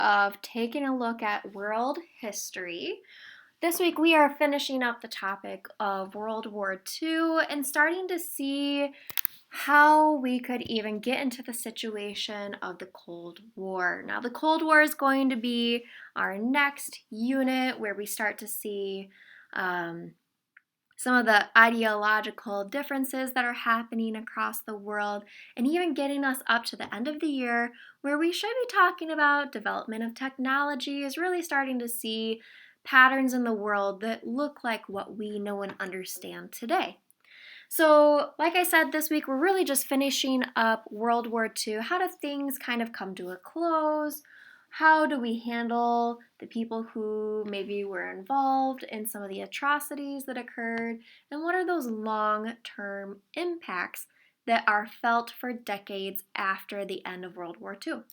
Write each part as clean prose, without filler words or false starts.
of taking a look at world history. This week we are finishing up the topic of World War II and starting to see how we could even get into the situation of the Cold War. Now, the Cold War is going to be our next unit where we start to see some of the ideological differences that are happening across the world, and even getting us up to the end of the year where we should be talking about development of technology, is really starting to see patterns in the world that look like what we know and understand today. So, like I said, this week we're really just finishing up World War II. How do things kind of come to a close? How do we handle the people who maybe were involved in some of the atrocities that occurred? And what are those long-term impacts that are felt for decades after the end of World War II?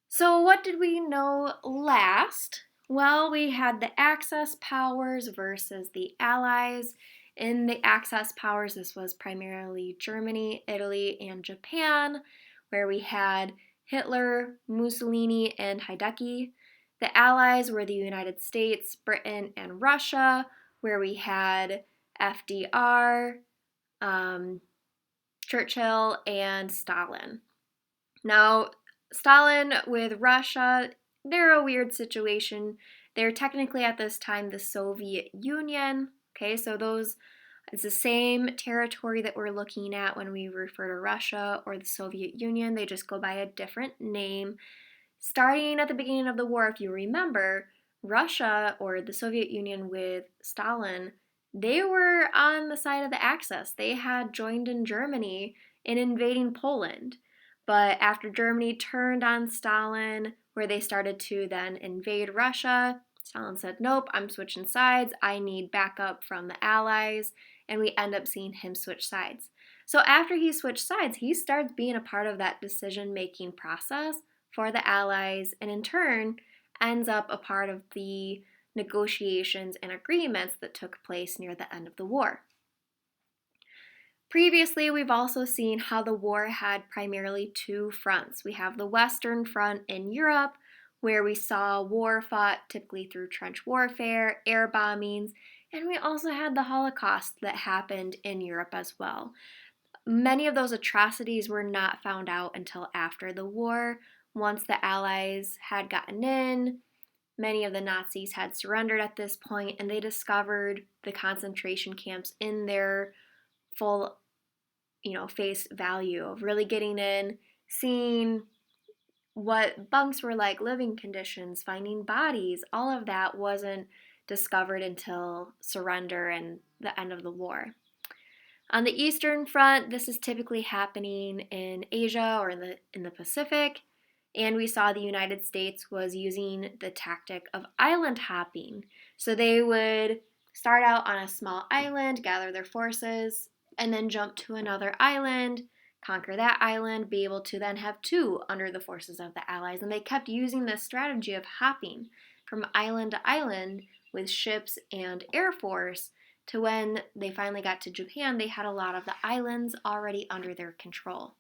So, what did we know last? Well, we had the Axis powers versus the Allies. In the Axis powers, this was primarily Germany, Italy, and Japan, where we had Hitler, Mussolini, and Hideki. The Allies were the United States, Britain, and Russia, where we had FDR, Churchill, and Stalin. Now, Stalin with Russia, they're a weird situation. They're technically at this time the Soviet Union. Okay, so it's the same territory that we're looking at when we refer to Russia or the Soviet Union. They just go by a different name. Starting at the beginning of the war, if you remember, Russia or the Soviet Union with Stalin, they were on the side of the Axis. They had joined in Germany in invading Poland. But after Germany turned on Stalin, where they started to then invade Russia, Stalin said, nope, I'm switching sides. I need backup from the Allies. And we end up seeing him switch sides. So after he switched sides, he starts being a part of that decision-making process for the Allies, and in turn ends up a part of the negotiations and agreements that took place near the end of the war. Previously, we've also seen how the war had primarily two fronts. We have the Western Front in Europe, where we saw war fought typically through trench warfare, air bombings, and we also had the Holocaust that happened in Europe as well. Many of those atrocities were not found out until after the war. Once the Allies had gotten in, many of the Nazis had surrendered at this point, and they discovered the concentration camps in their full face value of really getting in, seeing what bunks were like, living conditions, finding bodies. All of that wasn't discovered until surrender and the end of the war. On the Eastern Front, this is typically happening in Asia or in the Pacific, and we saw the United States was using the tactic of island hopping. So they would start out on a small island, gather their forces, and then jump to another island, conquer that island, be able to then have two under the forces of the Allies. And they kept using this strategy of hopping from island to island with ships and air force, to when they finally got to Japan, they had a lot of the islands already under their control.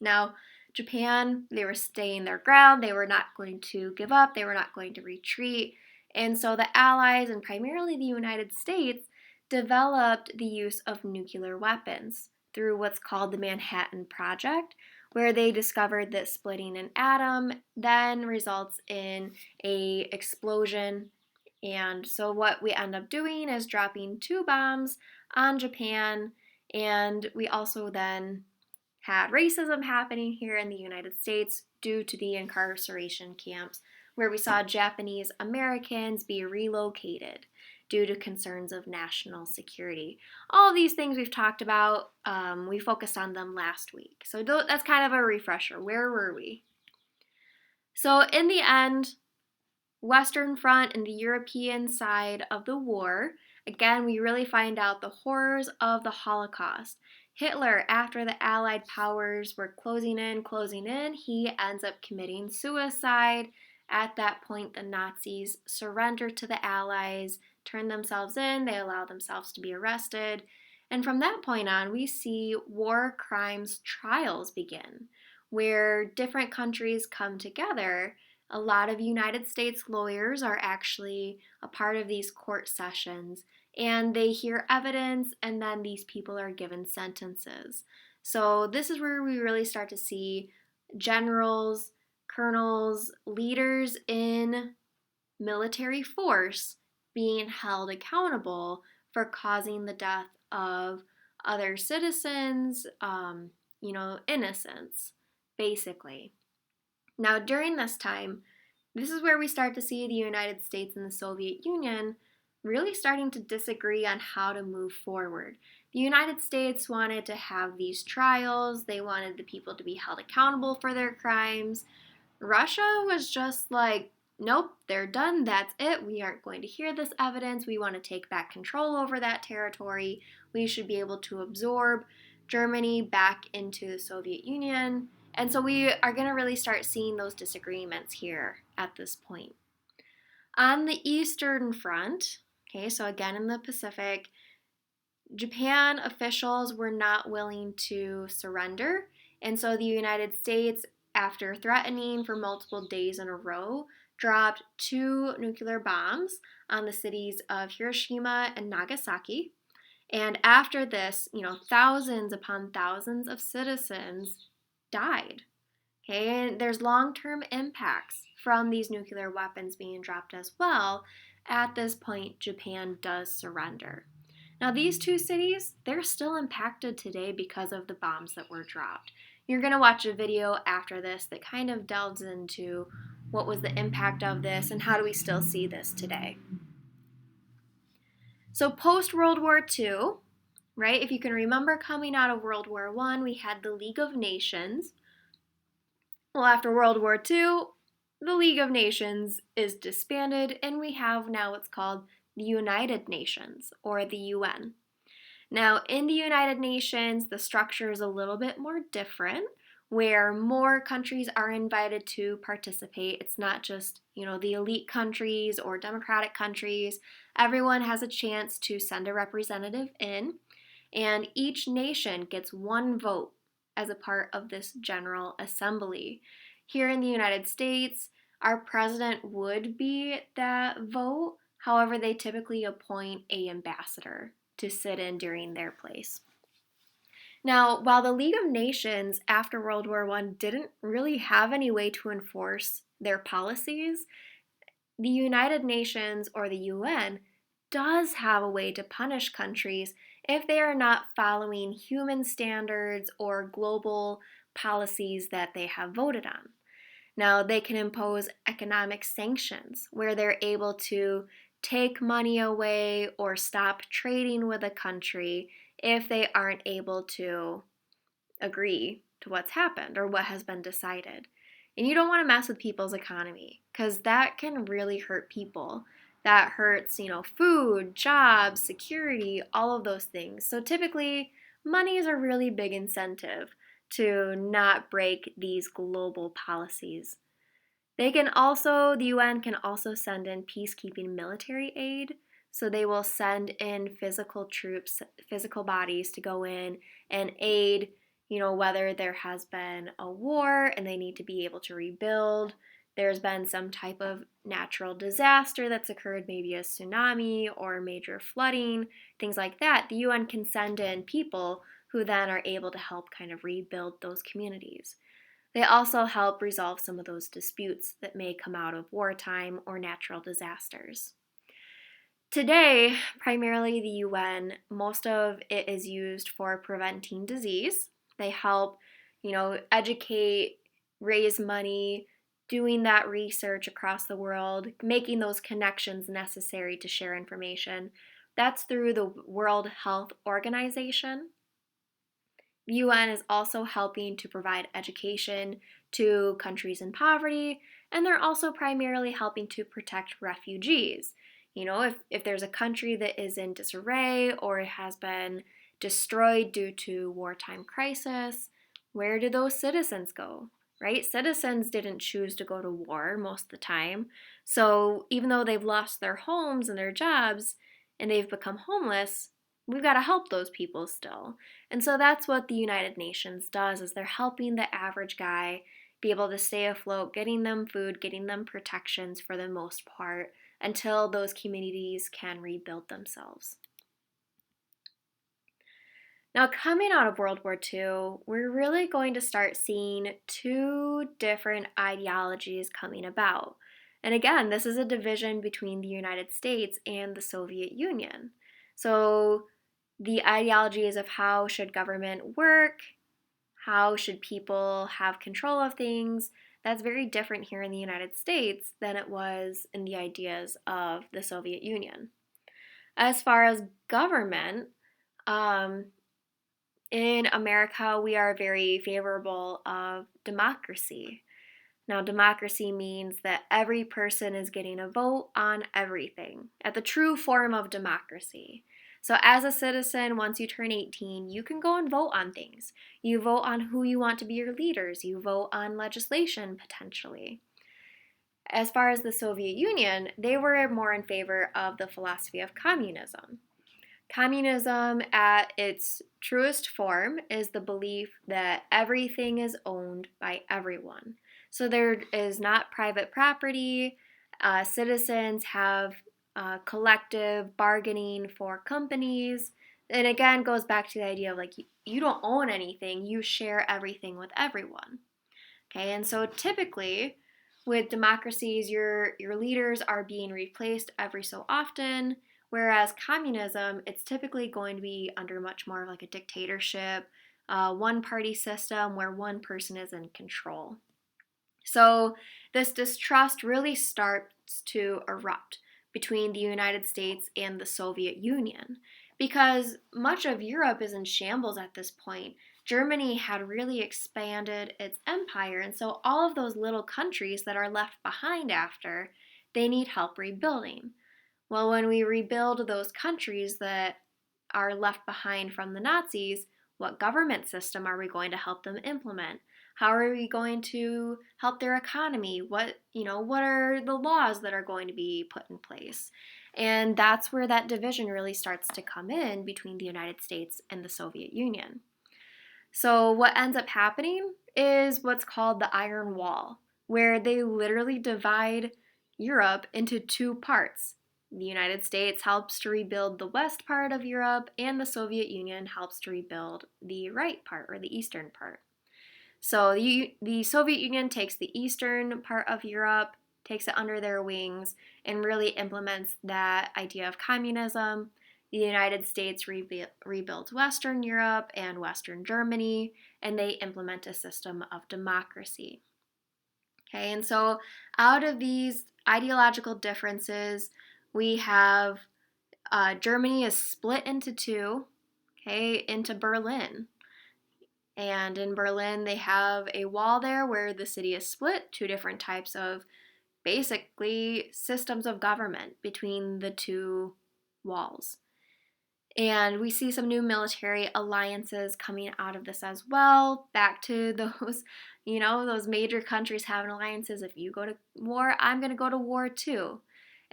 Now, Japan, they were staying their ground. They were not going to give up. They were not going to retreat. And so the Allies, and primarily the United States, developed the use of nuclear weapons through what's called the Manhattan Project, where they discovered that splitting an atom then results in an explosion. And so what we end up doing is dropping two bombs on Japan, and we also then had racism happening here in the United States due to the incarceration camps, where we saw Japanese Americans be relocated due to concerns of national security. All of these things we've talked about, we focused on them last week. So that's kind of a refresher. Where were we? So in the end, Western Front and the European side of the war, again, we really find out the horrors of the Holocaust. Hitler, after the Allied powers were closing in, he ends up committing suicide. At that point, the Nazis surrender to the Allies, turn themselves in, they allow themselves to be arrested. And from that point on, we see war crimes trials begin, where different countries come together. A lot of United States lawyers are actually a part of these court sessions, and they hear evidence, and then these people are given sentences. So, this is where we really start to see generals, colonels, leaders in military force being held accountable for causing the death of other citizens, innocents, basically. Now, during this time, this is where we start to see the United States and the Soviet Union really starting to disagree on how to move forward. The United States wanted to have these trials, they wanted the people to be held accountable for their crimes. Russia was just like, nope, they're done, that's it. We aren't going to hear this evidence. We want to take back control over that territory. We should be able to absorb Germany back into the Soviet Union. And so we are going to really start seeing those disagreements here at this point. On the Eastern Front, okay, so again in the Pacific, Japan officials were not willing to surrender. And so the United States, after threatening for multiple days in a row, dropped 2 nuclear bombs on the cities of Hiroshima and Nagasaki. And after this, thousands upon thousands of citizens died. Okay, and there's long-term impacts from these nuclear weapons being dropped as well. At this point, Japan does surrender. Now, these 2 cities, they're still impacted today because of the bombs that were dropped. You're going to watch a video after this that kind of delves into what was the impact of this and how do we still see this today. So post-World War II, right, if you can remember coming out of World War I, we had the League of Nations. Well, after World War II, the League of Nations is disbanded, and we have now what's called the United Nations, or the UN. Now, in the United Nations, the structure is a little bit more different, where more countries are invited to participate. It's not just, the elite countries or democratic countries. Everyone has a chance to send a representative in, and each nation gets 1 vote as a part of this General Assembly. Here in the United States, our president would be that vote. However, they typically appoint an ambassador to sit in during their place. Now, while the League of Nations after World War I didn't really have any way to enforce their policies, the United Nations, or the UN, does have a way to punish countries if they are not following human standards or global policies that they have voted on. Now, they can impose economic sanctions where they're able to take money away or stop trading with a country if they aren't able to agree to what's happened or what has been decided. And you don't want to mess with people's economy because that can really hurt people. That hurts, food, jobs, security, all of those things. So typically, money is a really big incentive to not break these global policies. The UN can also send in peacekeeping military aid. So they will send in physical troops, physical bodies to go in and aid, whether there has been a war and they need to be able to rebuild. There's been some type of natural disaster that's occurred, maybe a tsunami or major flooding, things like that. The UN can send in people who then are able to help kind of rebuild those communities. They also help resolve some of those disputes that may come out of wartime or natural disasters. Today, primarily the UN, most of it is used for preventing disease. They help, educate, raise money, doing that research across the world, making those connections necessary to share information. That's through the World Health Organization. The UN is also helping to provide education to countries in poverty, and they're also primarily helping to protect refugees. If there's a country that is in disarray or has been destroyed due to wartime crisis, where do those citizens go, right? Citizens didn't choose to go to war most of the time. So even though they've lost their homes and their jobs and they've become homeless, we've got to help those people still. And so that's what the United Nations does, is they're helping the average guy be able to stay afloat, getting them food, getting them protections for the most part until those communities can rebuild themselves. Now, coming out of World War II, we're really going to start seeing two different ideologies coming about. And again, this is a division between the United States and the Soviet Union. So the ideologies of how should government work, how should people have control of things, that's very different here in the United States than it was in the ideas of the Soviet Union. As far as government, um, in America, we are very favorable of democracy. Now, democracy means that every person is getting a vote on everything, at the true form of democracy. So, as a citizen, once you turn 18, you can go and vote on things. You vote on who you want to be your leaders, you vote on legislation potentially. As far as the Soviet Union, they were more in favor of the philosophy of communism. Communism, at its truest form, is the belief that everything is owned by everyone. So there is not private property. Citizens have collective bargaining for companies. And again, goes back to the idea of like you don't own anything, you share everything with everyone. Okay, and so typically with democracies, your leaders are being replaced every so often. Whereas communism, it's typically going to be under much more of like a dictatorship, one party system where one person is in control. So this distrust really starts to erupt between the United States and the Soviet Union because much of Europe is in shambles at this point. Germany had really expanded its empire, and so all of those little countries that are left behind after, they need help rebuilding. Well, when we rebuild those countries that are left behind from the Nazis, what government system are we going to help them implement? How are we going to help their economy? What are the laws that are going to be put in place? And that's where that division really starts to come in between the United States and the Soviet Union. So what ends up happening is what's called the Iron Wall, where they literally divide Europe into two parts. The United States helps to rebuild the west part of Europe, and the Soviet Union helps to rebuild the right part, or the eastern part. So the Soviet Union takes the eastern part of Europe, takes it under their wings, and really implements that idea of communism. The United States rebuilds Western Europe and Western Germany, and they implement a system of democracy. Okay, and so out of these ideological differences, we have Germany is split into two, okay, into Berlin. And in Berlin, they have a wall there where the city is split, two different types of basically systems of government between the two walls. And we see some new military alliances coming out of this as well. Back to those, those major countries having alliances. If you go to war, I'm going to go to war too.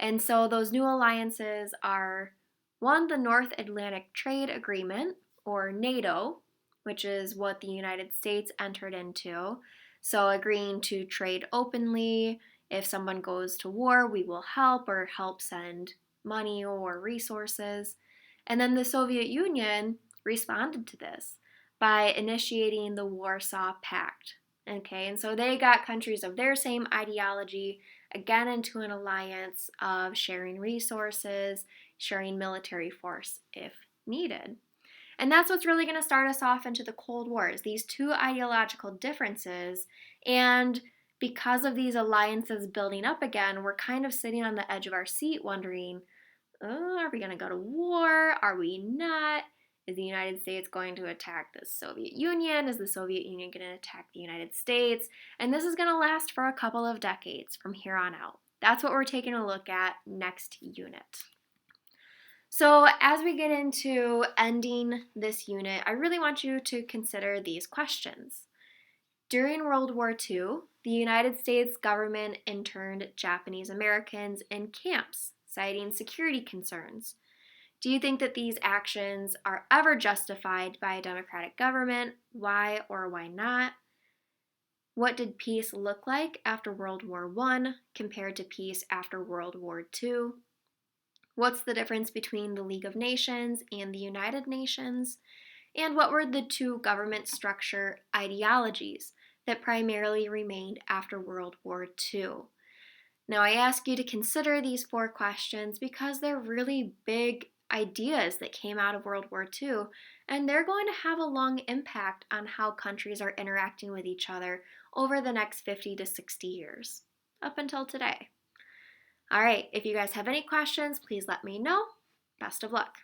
And so those new alliances are one, the North Atlantic Trade Agreement, or NATO, which is what the United States entered into. So agreeing to trade openly. If someone goes to war, we will help or help send money or resources. And then the Soviet Union responded to this by initiating the Warsaw Pact. Okay, and so they got countries of their same ideology again into an alliance of sharing resources, sharing military force if needed. And that's what's really going to start us off into the Cold War, is these two ideological differences. And because of these alliances building up again, we're kind of sitting on the edge of our seat wondering, are we going to go to war? Are we not? Is the United States going to attack the Soviet Union? Is the Soviet Union going to attack the United States? And this is going to last for a couple of decades from here on out. That's what we're taking a look at next unit. So as we get into ending this unit, I really want you to consider these questions. During World War II, the United States government interned Japanese Americans in camps, citing security concerns. Do you think that these actions are ever justified by a democratic government? Why or why not? What did peace look like after World War I compared to peace after World War II? What's the difference between the League of Nations and the United Nations? And what were the two government structure ideologies that primarily remained after World War II? Now, I ask you to consider these 4 questions because they're really big ideas that came out of World War II, and they're going to have a long impact on how countries are interacting with each other over the next 50 to 60 years, up until today. All right, if you guys have any questions, please let me know. Best of luck.